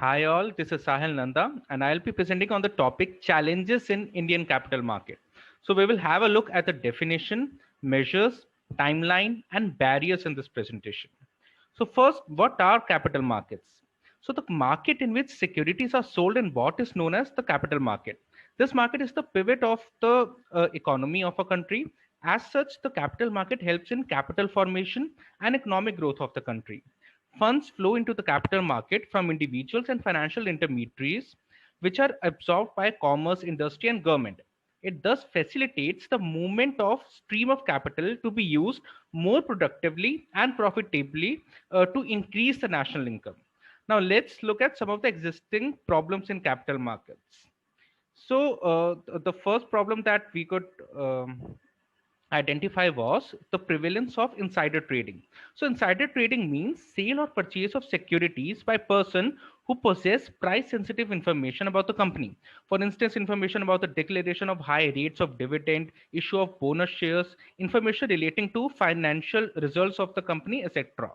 Hi all, this is Sahil Nanda and I'll be presenting on the topic challenges in Indian capital market. So we will have a look at the definition, measures, timeline and barriers in this presentation. So first, what are capital markets? So the market in which securities are sold and bought is known as the capital market. This market is the pivot of the economy of a country. As such, the capital market helps in capital formation and economic growth of the country. Funds flow into the capital market from individuals and financial intermediaries, which are absorbed by commerce, industry, and government. It thus facilitates the movement of stream of capital to be used more productively and profitably to increase the national income. Now let's look at some of the existing problems in capital markets. So the first problem that we could identify was the prevalence of insider trading. So insider trading means sale or purchase of securities by person who possess price sensitive information about the company. For instance, information about the declaration of high rates of dividend, issue of bonus shares, information relating to financial results of the company, etc.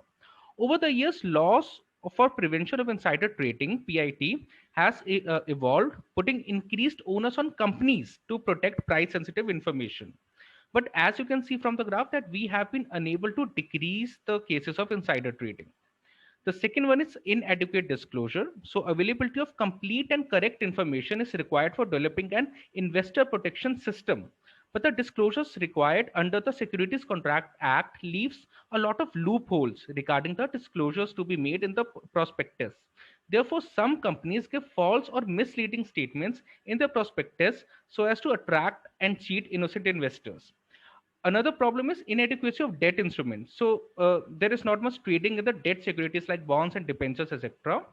Over the years, laws for prevention of insider trading (PIT) has evolved, putting increased onus on companies to protect price sensitive information. But as you can see from the graph that we have been unable to decrease the cases of insider trading. The second one is inadequate disclosure. So availability of complete and correct information is required for developing an investor protection system. But the disclosures required under the Securities Contract Act leaves a lot of loopholes regarding the disclosures to be made in the prospectus. Therefore, some companies give false or misleading statements in their prospectus so as to attract and cheat innocent investors. Another problem is inadequacy of debt instruments. So there is not much trading in the debt securities like bonds and debentures, etc.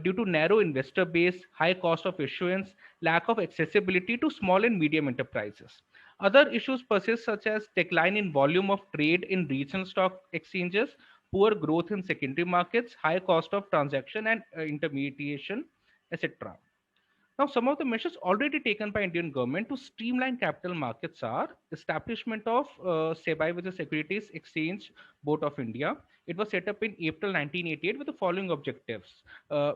Due to narrow investor base, high cost of issuance, lack of accessibility to small and medium enterprises. Other issues persist, such as decline in volume of trade in regional stock exchanges, poor growth in secondary markets, high cost of transaction and intermediation, etc. Now, some of the measures already taken by Indian government to streamline capital markets are establishment of SEBI, with the Securities Exchange Board of India. It was set up in April 1988 with the following objectives,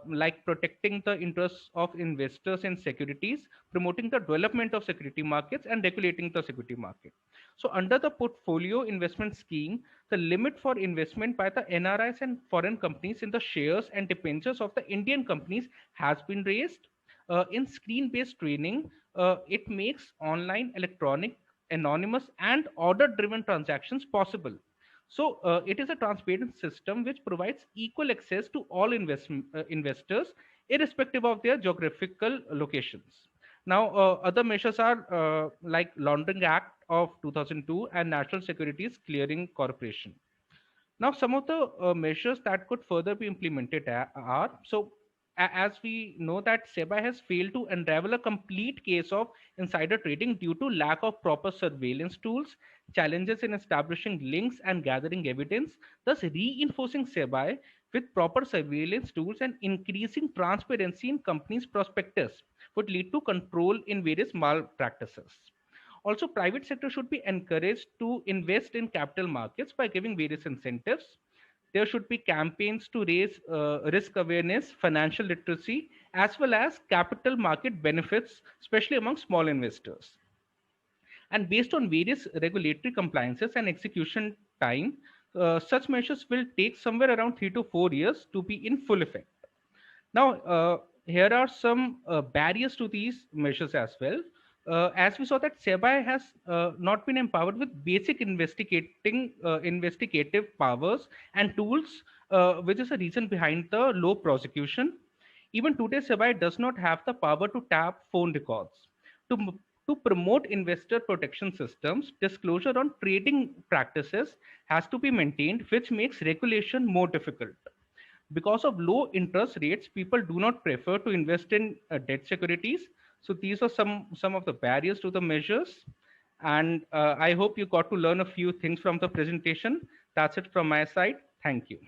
like protecting the interests of investors in securities, promoting the development of security markets, and regulating the security market. So, under the portfolio investment scheme, the limit for investment by the NRIs and foreign companies in the shares and debentures of the Indian companies has been raised. In screen based training, it makes online, electronic, anonymous and order driven transactions possible. So it is a transparent system which provides equal access to all investors irrespective of their geographical locations. Now other measures are like Laundering Act of 2002 and National Securities Clearing Corporation. Now, some of the measures that could further be implemented are, so as we know that SEBI has failed to unravel a complete case of insider trading due to lack of proper surveillance tools, challenges in establishing links and gathering evidence, thus reinforcing SEBI with proper surveillance tools and increasing transparency in companies' prospectus would lead to control in various malpractices. Also, private sector should be encouraged to invest in capital markets by giving various incentives. There should be campaigns to raise risk awareness, financial literacy, as well as capital market benefits, especially among small investors. And based on various regulatory compliances and execution time, such measures will take somewhere around 3 to 4 years to be in full effect. Now, here are some barriers to these measures as well. As we saw that SEBI has not been empowered with basic investigative powers and tools, which is a reason behind the low prosecution. Even today, SEBI does not have the power to tap phone records. To, to promote investor protection systems, disclosure on trading practices has to be maintained, which makes regulation more difficult. Because of low interest rates, people do not prefer to invest in debt securities. So these are some of the barriers to the measures. And I hope you got to learn a few things from the presentation. That's it from my side. Thank you.